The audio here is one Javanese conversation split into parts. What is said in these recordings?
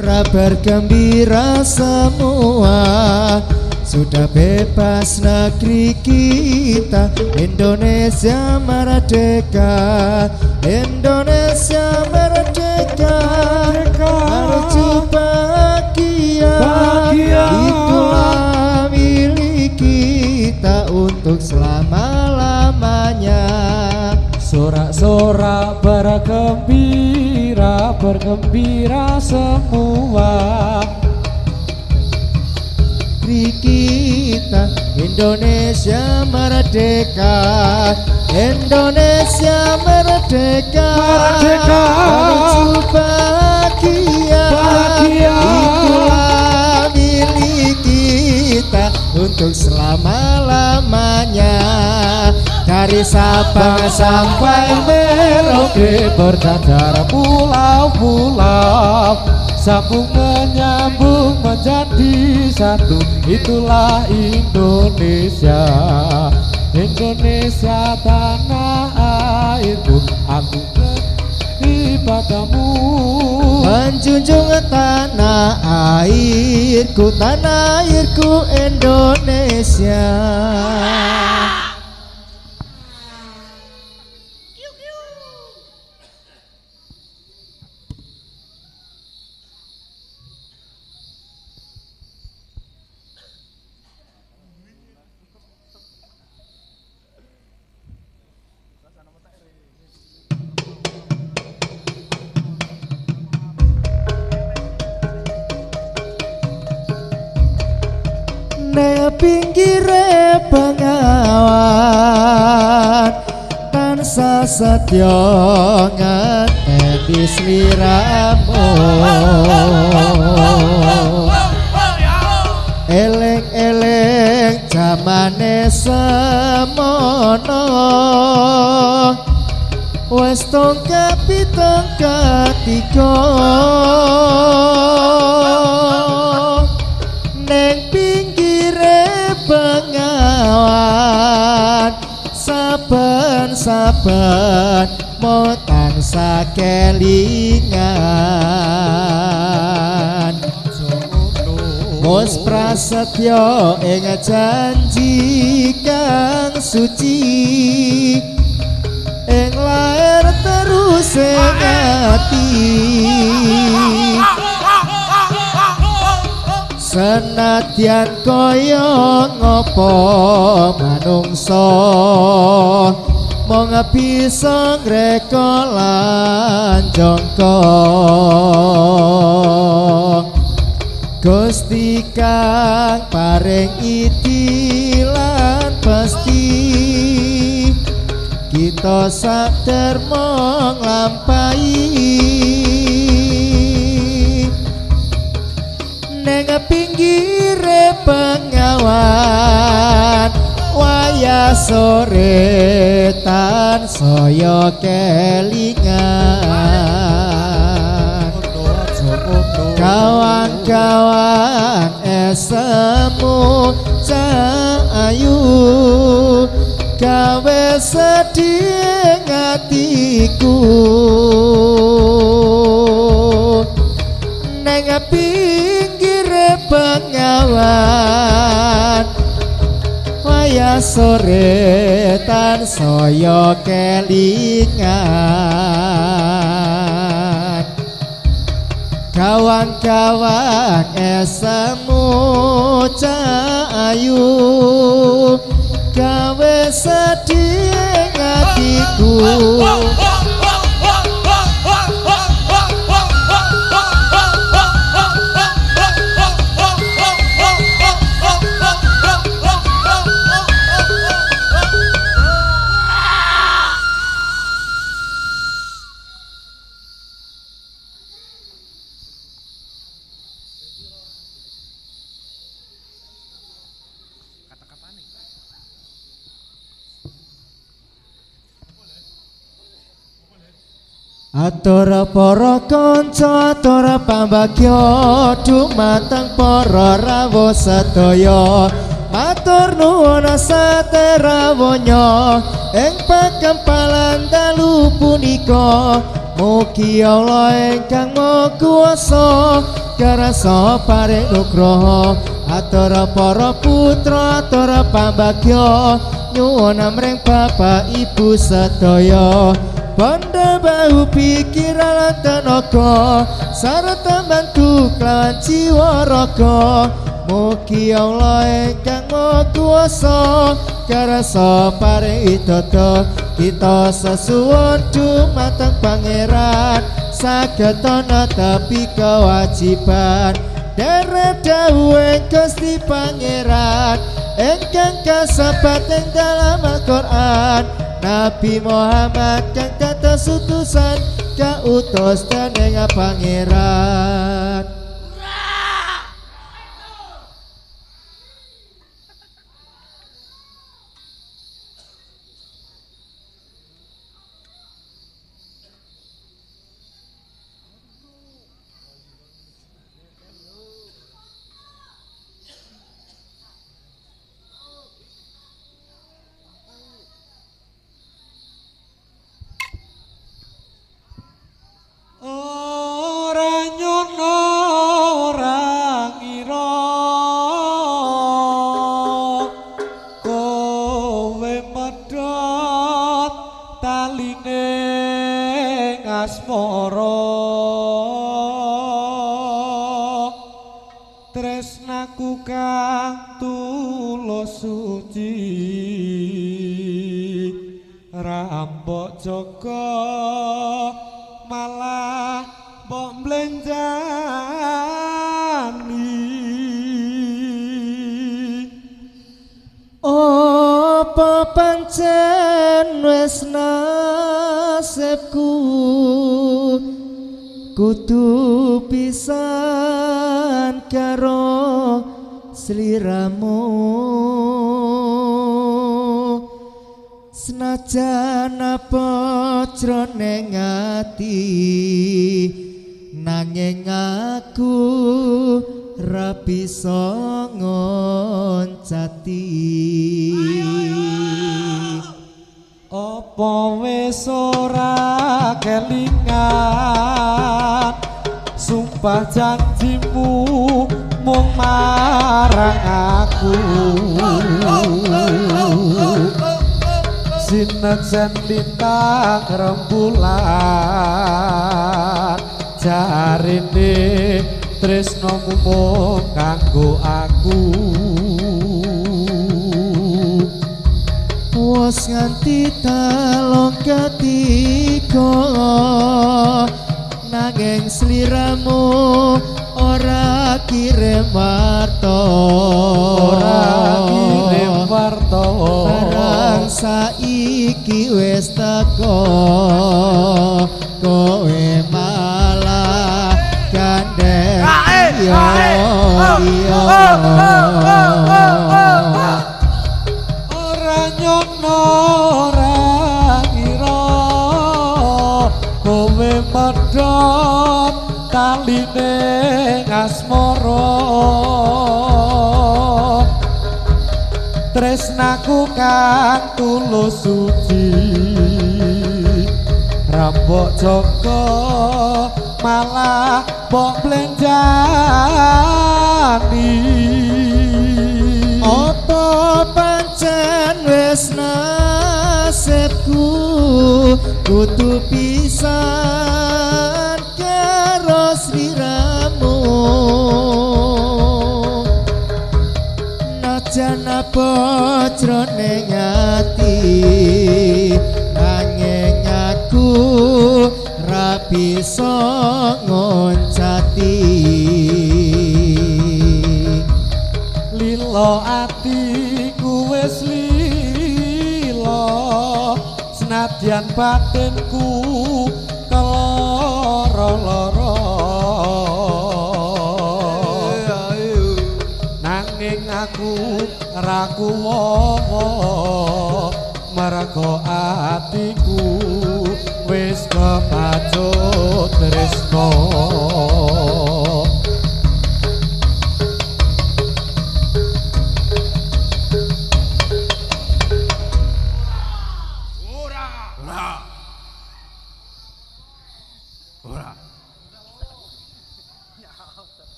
Bergembira semua, sudah bebas negeri kita. Indonesia merdeka, Indonesia merdeka, menuju bahagia. Itulah milik kita untuk selama-lamanya. Sorak-sorak bergembira, bergembira semua. Negeri kita Indonesia merdeka, Indonesia merdeka, merdeka, menuju bahagia. Itulah milik kita untuk selama-lamanya. Dari Sabang sampai Merauke bercadar pulau-pulau, sambung menyambung menjadi satu. Itulah Indonesia, Indonesia tanah airku. Aku beri padamu, menjunjung tanah airku, tanah airku Indonesia. Nek pinggire Bengawan tansah setya ngateni sliramu. Eleng-eleng jamane semono, wes tongkat pitongkat tiga. Neng pinggire Bengawan saben-saben mau tansah kelingan. Mus prasetyo ing janji kang suci, ing lair terus ing ati. Senadyan kaya ngopo manungsa mong bisa ngreka lan jangka. Gusti kang paring idi lan pasti, kita sadar mong nglampahi. Neng pinggire Bengawan wayah sore tansaya kelingan. Kawan-kawan esemu cahayu, gawe sedih ngatiku. Neng pinggire Bengawan wayah sore tansaya kelingan. Kawan-kawan esemu cahayu, gawe sedih hatiku. Atur para kanca, atur pambagya dumateng para rawuh sedaya. Matur nuwun saterawanya ing pakempalan dalu punika. Mugi Allah ingkang Maha Kuwasa karasa paring nugroho atur para putra atur pambagya nyuwun amring bapak ibu sedaya Banda bahu pikiran lan tenaga sarta bantu kelawan jiwa raga mugi Allah ingkang maha kuwasa karasa paring idada kita sesuwun dumateng pangeran saged netepi kewajiban dherek dawuh Gusti Pangeran ingkang kasebat ing dalam Al-Qur'an Nabi Muhammad kang dados utusan kautus dening Pangeran. Ora nyono ora ngira kowe medhot taline asmara tresnaku kang tulus suci rambok jaga malah mbok mblenjani Apa pancen wis nasibku kudu pisan karo sliramu senajan apa jroning ati nanging aku ra bisa ngoncati apa wis ora kelingan sumpah janjimu mung marang aku sinejan lintang rembulan jarine tresnomu mung kanggo aku wis nganti talong ketiga nanging sliramu ora kirim warta barang saiki wis teko kowe malah gandeng iya ora nyono ora ngira kowe medhot taline asmara tresnaku kang tulus suci rambok jaga malah mbok mblenjani apa pancen wis nasibku kudu pisan karo sliramu najan apa jroning ati nanging aku ra bisa ngoncati lilo atiku wis lilo senadyan batinku keloro-loro nanging aku ra kuwowo merga atiku wis kepacut tresno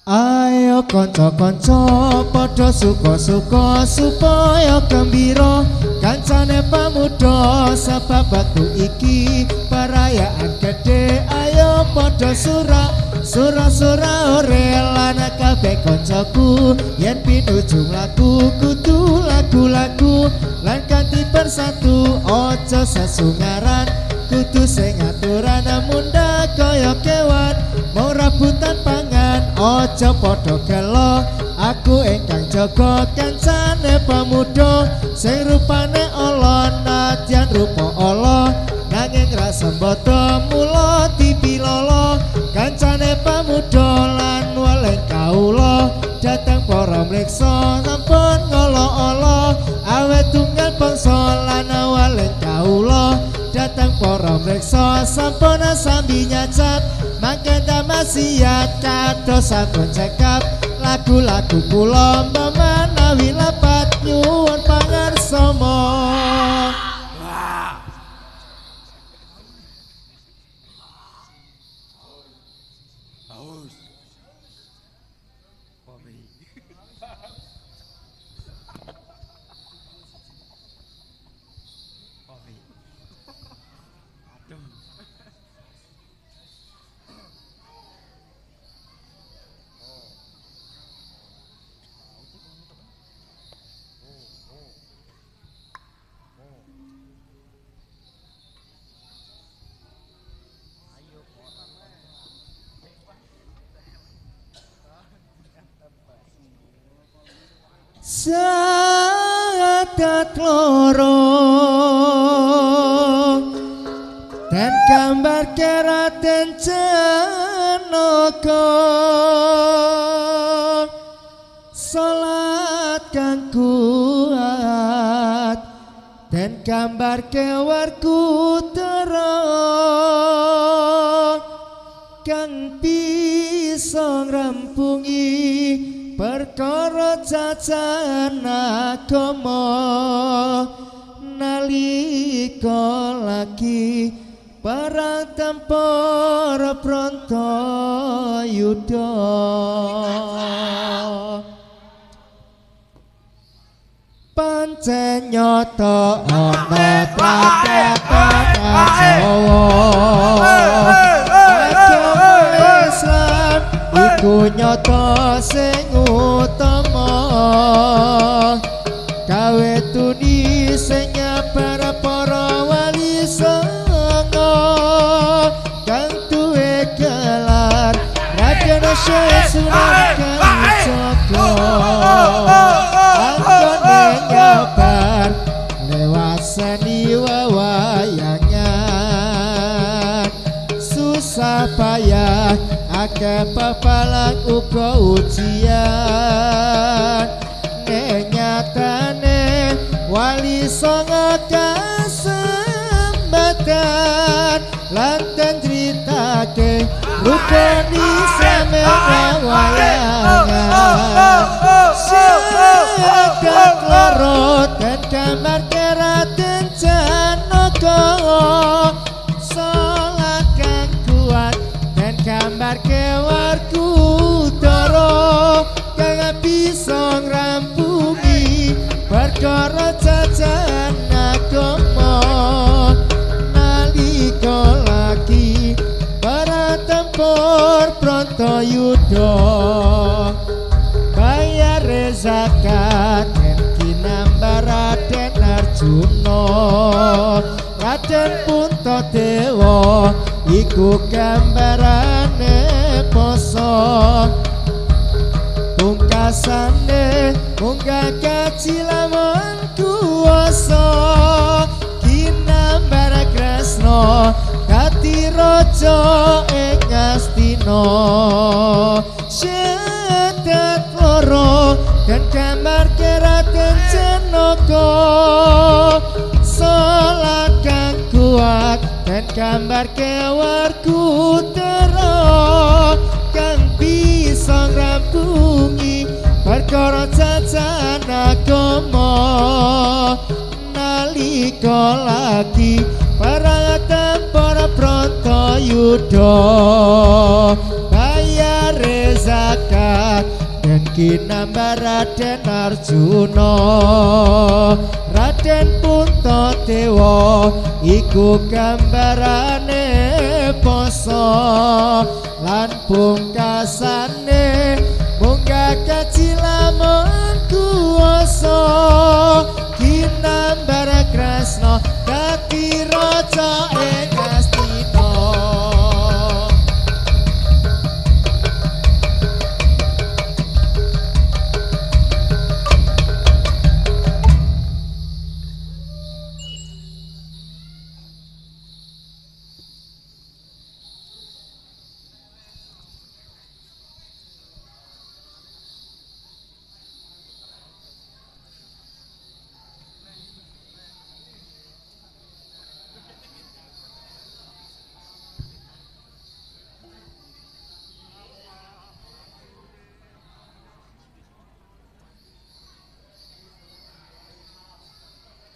Ayo kanca-kanca padha suka-suka supaya gembira kancane pamuda sebab batu iki perayaan gede. Ayo padha sura ore lan kabeh kancaku yen pinuju mlaku kudu lagu-lagu lan kanthi persatu aja sesungaran kudu sing aturan munda kaya kewan mau rebutan pangan aja padha gelo aku ingkang jaga kancane pamuda sing rupane ala nadyan rupa ala nanging rasa bodo mula dipilolo kancane pamuda lan weleng kaula datang para mriksa sampun ngolo-olo awet tunggal bangsa lan weleng kaula datang para mriksa sampun sambi nyacat mangke damasiat kados sampun cekap lagu-lagu kula menawi lapat nyuwun pangarsama. Sadat loro dan gambar keraten Janaka salat kang kuat dan gambar kewarku terang kang bisa ngrampungi perkara jajan agama nalika lagi perang tempur Bratayuda pancen nyata ana tata Islam iku nyata sing utama gawe tuni sing nyabar para wali songo kang duwe gelar Raden Sunan Kalijaga anggone nyabar lewat seni wewayangan susah payah akeh pepalang uga ujian nyatane wali songo kasembatan lanten critake rukuni semewayangan sedang lorot dan kamar keraten Janaka salat kang kuat dan gambar kewarku dara kang bisa ngrampungi perkara jajan agama nalika lagi para tempur Bratayuda bayar zakat dan kinambar Raden Arjuna Raden Puntadewa iku gambarane poso pungkasane munggah kaji lamun kuwasa kinambar Kresna dadi raja ing Astina sedat loro dan gambar keraten Janaka salat kang kuat gambar kewarku tero kang bisa ngrampungi perkara jajan agama nalika lagi para tempur Bratayuda bayar zakat dan kinambah Raden Arjuna Raden Puntadewa iku gambarane poso lan pungkasane munggah kaji lamun kuwasa kinambah Kresna dadi raja ing Astina.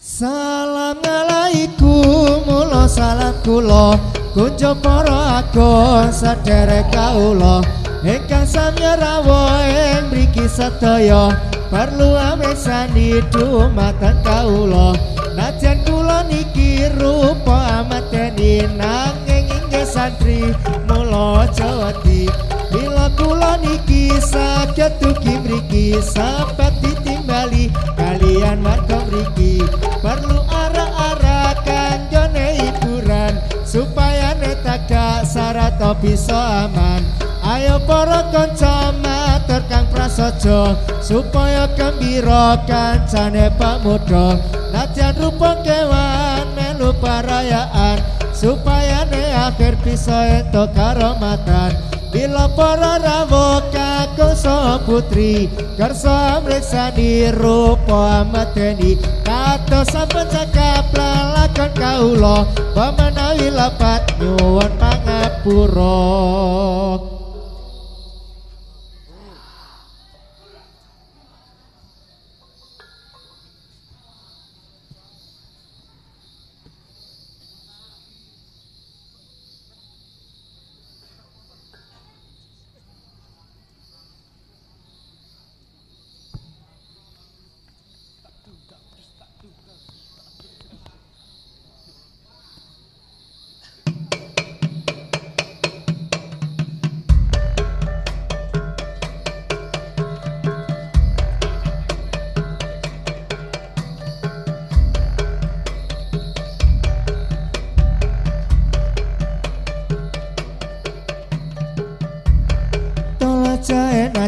Assalamualaikum mula salam kula kunjo para agung sedherek kawula ingkang samya rawuh ing mriki sedaya perlu amesani dumateng kawula najan kula niki rupa amateni nanging inggih santri mula jawati bila kula niki saged dugi mriki sabat ditimbali kalian warga mriki perlu arah-arah kanjone hiburan supaya netagak sarata bisa aman ayo para kanca matur kang prasaja supaya gembira kancane pamuda nadyan rupa kewan melu parayaan supaya ne akhir bisa entuk karomatan bila para rawuh kakung saha putri kersa mriksani rupa mateni kados sampun cakap lalakon kawula pamenawi lapat nyuwun pangapura.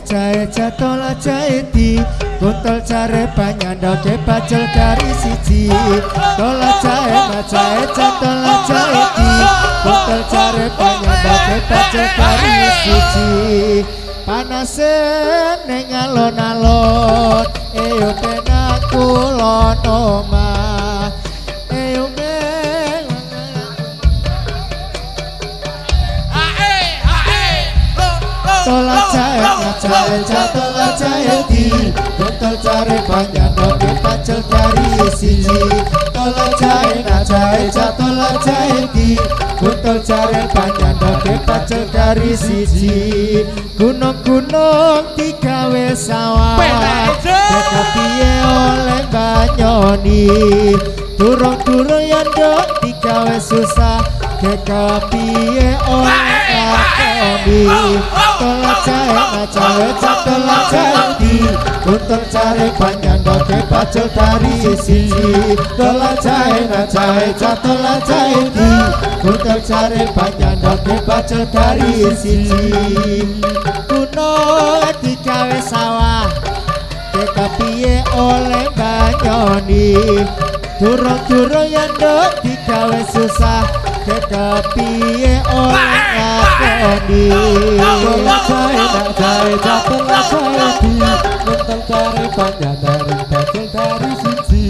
Jae jatol jae di kontol jare panyandoke bajel kari siji tola jae jatol jae di kontol jare panyandoke bajel kari siji panase ning alon-alon eyo tenan kula omah eyo tola jae jatol jae di kontol jare panyandoke bajel kari siji tola jae jatol jae di kontol jare panyandoke bajel kari siji gunung-gunung digawe sawah kepiye oleh banyoni durung-durung yandok digawe susah kepiye oleh lakoni tola jae jatol jae di kontol jare panyandoke bajel kari siji tola jae jatol jae di kontol jare panyandoke bajel kari siji gunung digawe sawah kepiye oleh banyoni durung-durung yandok digawe susah kepiye oleh lakoni tola jae jatol jae di kontol jare panyandoke bajel kari siji